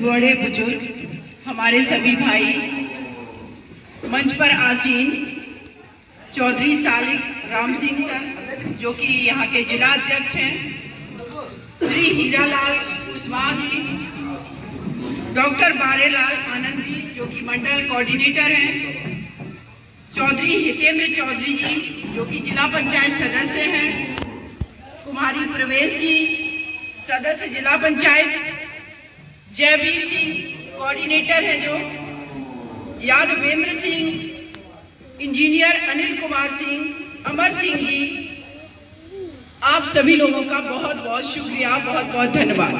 बड़े बुजुर्ग, हमारे सभी भाई, मंच पर आसीन चौधरी सालिक राम सिंह सर जो कि यहाँ के जिला अध्यक्ष हैं, श्री हीरालाल कुशवाहा जी, डॉक्टर बारेलाल आनंद जी जो कि मंडल कोऑर्डिनेटर हैं, चौधरी हितेंद्र चौधरी जी जो कि जिला पंचायत सदस्य हैं, कुमारी प्रवेश जी सदस्य जिला पंचायत, जयवीर सिंह कोऑर्डिनेटर है जो, यादवेंद्र सिंह, इंजीनियर अनिल कुमार सिंह, अमर सिंह जी, आप सभी लोगों का बहुत बहुत शुक्रिया, बहुत बहुत धन्यवाद।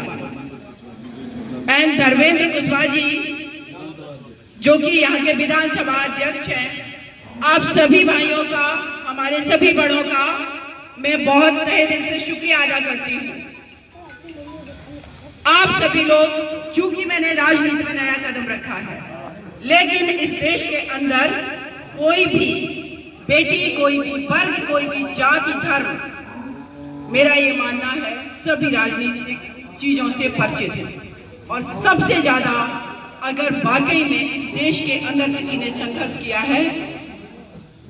एंड धर्मेंद्र कुशवाहा जी जो कि यहाँ के विधानसभा अध्यक्ष हैं, आप सभी भाइयों का, हमारे सभी बड़ों का मैं बहुत तहे दिल से शुक्रिया अदा करती हूँ। आप सभी लोग, चूंकि मैंने राजनीति में नया कदम रखा है, लेकिन इस देश के अंदर कोई भी बेटी, कोई भी वर्ग, कोई भी जाति, धर्म, मेरा ये मानना है सभी राजनीतिक चीजों से परिचित है। और सबसे ज्यादा अगर वाकई में इस देश के अंदर किसी ने संघर्ष किया है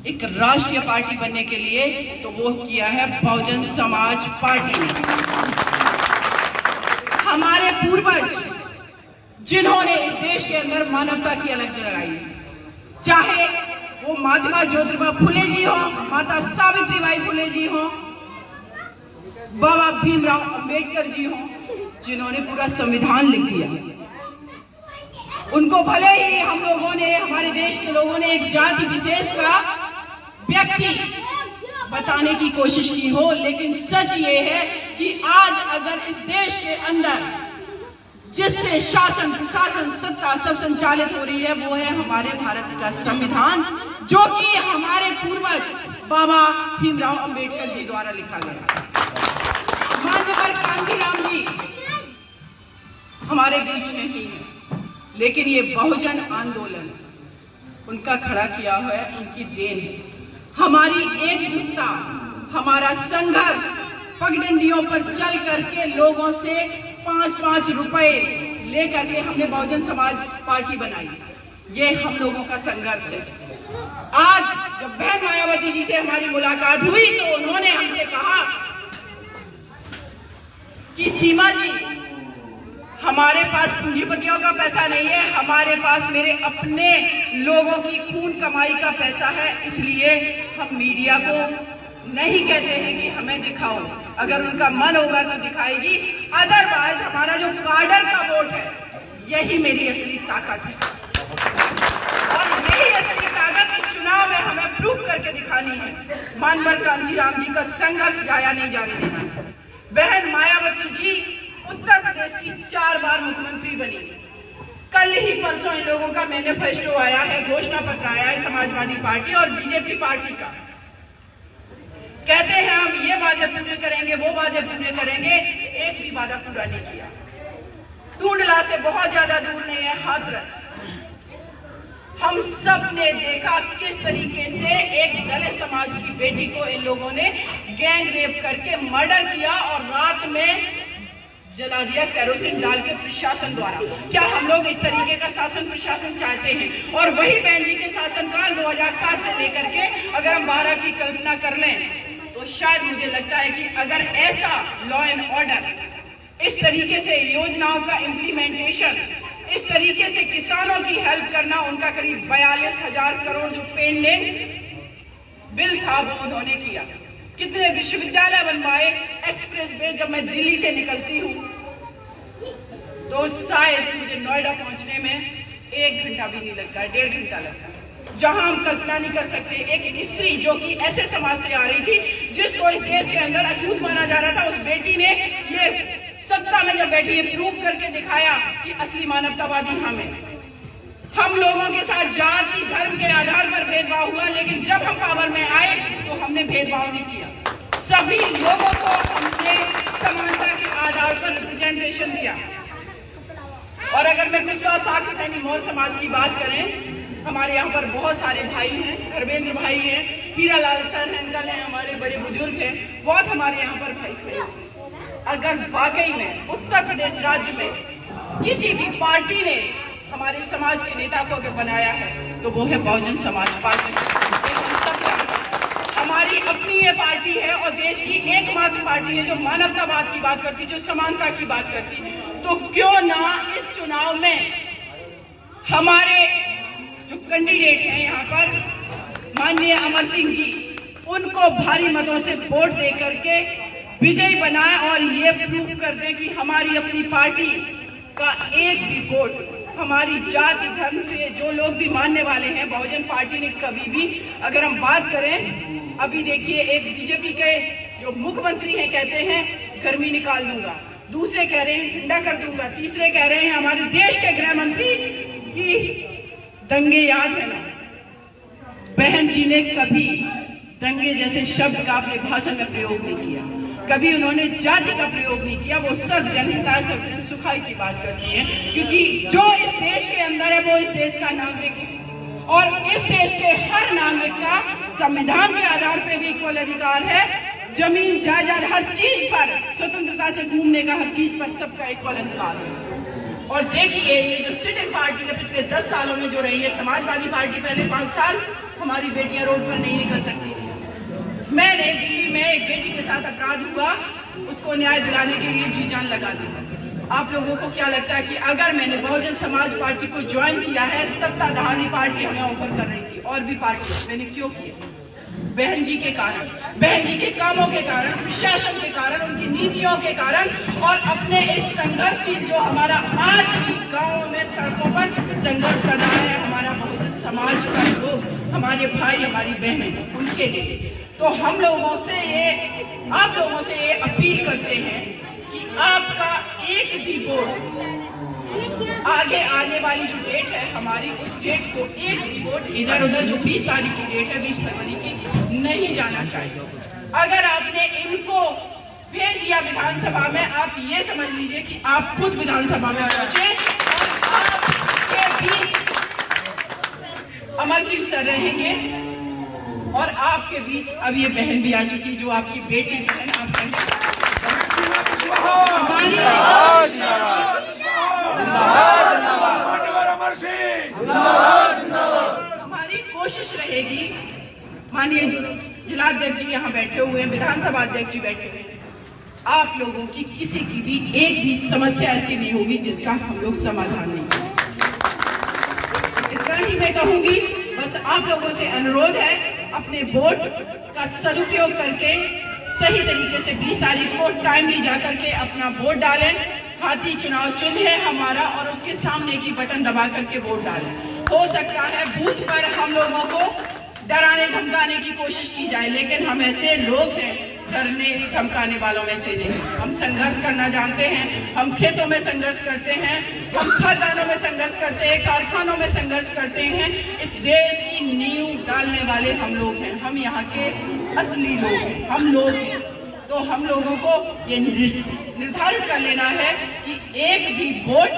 एक राष्ट्रीय पार्टी बनने के लिए, तो वो किया है बहुजन समाज पार्टी ने। हमारे पूर्वज जिन्होंने इस देश के अंदर मानवता की अलग जगाई, चाहे वो महात्मा ज्योतिबा फुले जी हो, माता सावित्रीबाई फुले जी हो, बाबा भीमराव अंबेडकर जी हो, जिन्होंने पूरा संविधान लिख दिया। उनको भले ही हम लोगों ने, हमारे देश के लोगों ने एक जाति विशेष का व्यक्ति बताने की कोशिश की हो, लेकिन सच ये है कि आज अगर इस देश के अंदर जिससे शासन, प्रशासन, सत्ता सब संचालित हो रही है, वो है हमारे भारत का संविधान, जो कि हमारे पूर्वज बाबा भीमराव अंबेडकर जी द्वारा लिखा गया। मान्यवर कांशीराम जी हमारे बीच नहीं है, लेकिन ये बहुजन आंदोलन उनका खड़ा किया हुआ है, उनकी देन है। हमारी एकजुटता, हमारा संघर्ष, पगडंडियों पर चल करके लोगों से 5-5 रुपए लेकर के हमने बहुजन समाज पार्टी बनाई, ये हम लोगों का संघर्ष है। आज जब बहन मायावती जी से हमारी मुलाकात हुई तो उन्होंने हमसे कहा कि सीमा जी, हमारे पास पूंजीपतियों का पैसा नहीं है, हमारे पास मेरे अपने लोगों की खून कमाई का पैसा है, इसलिए हम मीडिया को नहीं कहते हैं कि हमें दिखाओ, अगर उनका मन होगा तो दिखाएगी, अदरवाइज हमारा जो काडर का वोट है यही मेरी असली ताकत है। और यही असली ताकत इस चुनाव में हमें प्रूव करके दिखानी है। मानवर कांशीराम जी का संघर्ष जाया नहीं जाने देना। बहन मायावती जी उत्तर प्रदेश की 4 बार मुख्यमंत्री बनी। कल ही परसों इन लोगों का मैनिफेस्टो आया है, घोषणा पत्र आया है समाजवादी पार्टी और बीजेपी पार्टी का। कहते हैं हम ये वादे पूरे करेंगे, वो वादे पूरे करेंगे, एक भी वादा पूरा नहीं किया। टूंडला से बहुत ज्यादा दूर नहीं है हाथरस। हम सब ने देखा किस तरीके से एक दलित समाज की बेटी को इन लोगों ने गैंग रेप करके मर्डर किया और रात में जला दिया केरोसिन डाल के प्रशासन द्वारा। क्या हम लोग इस तरीके का शासन प्रशासन चाहते हैं? और वही बहन जी के शासनकाल 2007 से लेकर के अगर हम 12 की कल्पना कर लें तो शायद मुझे लगता है कि अगर ऐसा लॉ एंड ऑर्डर, इस तरीके से योजनाओं का इम्प्लीमेंटेशन, इस तरीके से किसानों की हेल्प करना, उनका करीब 42,000 करोड़ जो पेंडिंग बिल था वो उन्होंने किया। कितने विश्वविद्यालय बनवाए, एक्सप्रेस वे। जब मैं दिल्ली से निकलती हूँ तो शायद मुझे नोएडा पहुंचने में 1 घंटा भी नहीं लगता है, 1.5 घंटा लगता है। जहां हम कल्पना नहीं कर सकते, एक स्त्री जो कि ऐसे समाज से आ रही थी जिसको इस देश के अंदर अछूत माना जा रहा था, उस बेटी ने ये सत्ता में जब बैठी, ये प्रूव करके दिखाया कि असली मानवतावादी हम लोगों के साथ जाति धर्म के आधार पर भेदभाव हुआ, लेकिन जब हम पावर में आए तो हमने भेदभाव नहीं किया। सभी लोगों को हमने समानता के आधार पर रिप्रेजेंटेशन दिया। और अगर मैं कुशवाहा साख सैनी मौर्य समाज की बात करें, हमारे यहाँ पर बहुत सारे भाई हैं, धर्मेंद्र भाई हैं, हीरालाल सर अंकल हैं, हमारे बड़े बुजुर्ग हैं, बहुत हमारे यहाँ पर भाई हैं। अगर वाकई में उत्तर प्रदेश राज्य में किसी भी पार्टी ने हमारे समाज के नेता को अगर बनाया है तो वो है बहुजन समाज पार्टी। हमारी अपनी ये पार्टी है और देश की एकमात्र पार्टी है जो मानवतावाद की बात करती, जो समानता की बात करती। तो क्यों ना इस चुनाव में हमारे जो कैंडिडेट हैं यहाँ पर माननीय अमर सिंह जी, उनको भारी मतों से वोट दे करके विजयी बनाए और ये प्रूव कर दें कि हमारी अपनी पार्टी का एक भी वोट हमारी जाति धर्म से जो लोग भी मानने वाले हैं, बहुजन पार्टी ने कभी भी, अगर हम बात करें, अभी देखिए एक बीजेपी के जो मुख्यमंत्री हैं कहते हैं गर्मी निकाल दूंगा, दूसरे कह रहे हैं ठंडा कर दूंगा, तीसरे कह रहे हैं हमारे देश के गृह मंत्री की दंगे याद है ना। बहन जी ने कभी दंगे जैसे शब्द का अपने भाषण में प्रयोग नहीं किया, कभी उन्होंने जाति का प्रयोग नहीं किया। वो सर्व जनहिताय सर्व जन सुखाय की बात करती है, क्योंकि जो इस देश के अंदर है वो इस देश का नागरिक है और इस देश के हर नागरिक का संविधान के आधार पर भी इक्वल अधिकार है। जमीन जायदाद हर चीज पर स्वतंत्रता से घूमने का, हर चीज पर सबका इक्वल अधिकार है। और देखिए ये जो सिटिंग पार्टी है पिछले 10 सालों में जो रही है, समाजवादी पार्टी पहले 5 साल हमारी बेटियां रोड पर नहीं निकल सकती थी। मैंने दिल्ली में एक बेटी के साथ अपराध हुआ, उसको न्याय दिलाने के लिए जी जान लगा दी। आप लोगों को क्या लगता है कि अगर मैंने बहुजन समाज पार्टी को ज्वाइन किया है, सत्ताधारी पार्टी हमें ऑफर कर रही थी और भी पार्टी, मैंने क्यों किया? बहन जी के कारण, बहन जी के कामों के कारण, प्रशासन के कारण, उनकी नीतियों के कारण और अपने इस संघर्षशील जो हमारा आज भी गाँव में सड़कों पर संघर्ष कर रहा है हमारा बहुजन समाज का लोग, हमारे भाई हमारी बहनें, उनके लिए। तो हम लोगों से आप लोगों से ये अपील करते हैं कि आपका एक भी वोट आगे आने वाली जो डेट है हमारी, उस डेट को एक भी वोट इधर उधर, जो 20 तारीख की डेट है 20 फरवरी की, नहीं जाना चाहिए। अगर आपने इनको भेज दिया विधानसभा में, आप ये समझ लीजिए कि आप खुद विधानसभा में पहुंचे और आपके भी अमर सिंह सर रहेंगे और आपके बीच अब ये बहन भी आ चुकी, जो आपकी बेटी बहन हमारी कोशिश रहेगी। माननीय जिलाध्यक्ष जी यहाँ बैठे हुए हैं, विधानसभा अध्यक्ष जी बैठे हुए हैं, आप लोगों की किसी की भी एक भी समस्या ऐसी नहीं होगी जिसका हम लोग समाधान नहीं करें। इतना ही मैं कहूंगी, बस आप लोगों से अनुरोध है, अपने वोट का सदुपयोग करके सही तरीके से 20 तारीख को टाइमली जाकर के अपना वोट डालें। हाथी चुनाव चिन्ह है हमारा और उसके सामने की बटन दबा करके वोट डालें। हो सकता है बूथ पर हम लोगों को डराने धमकाने की कोशिश की जाए, लेकिन हम ऐसे लोग हैं डरने धमकाने वालों में से नहीं। हम संघर्ष करना जानते हैं, हम खेतों में संघर्ष करते हैं, हम खदानों में संघर्ष करते हैं, कारखानों में संघर्ष करते हैं। इस देश की नींव डालने वाले हम लोग हैं, हम यहाँ के असली लोग हैं, हम लोग हैं। तो हम लोगों को ये निर्धारित कर लेना है कि एक भी वोट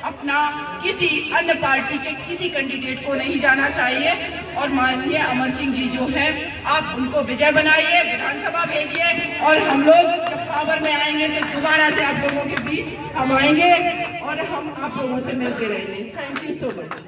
अपना किसी अन्य पार्टी के किसी कैंडिडेट को नहीं जाना चाहिए। और माननीय अमर सिंह जी जो है, आप उनको विजय बनाइए, विधानसभा भेजिए और हम लोग जब पावर में आएंगे तो दोबारा से आप लोगों के बीच हम आएंगे और हम आप लोगों से मिलते रहेंगे। Thank you so much.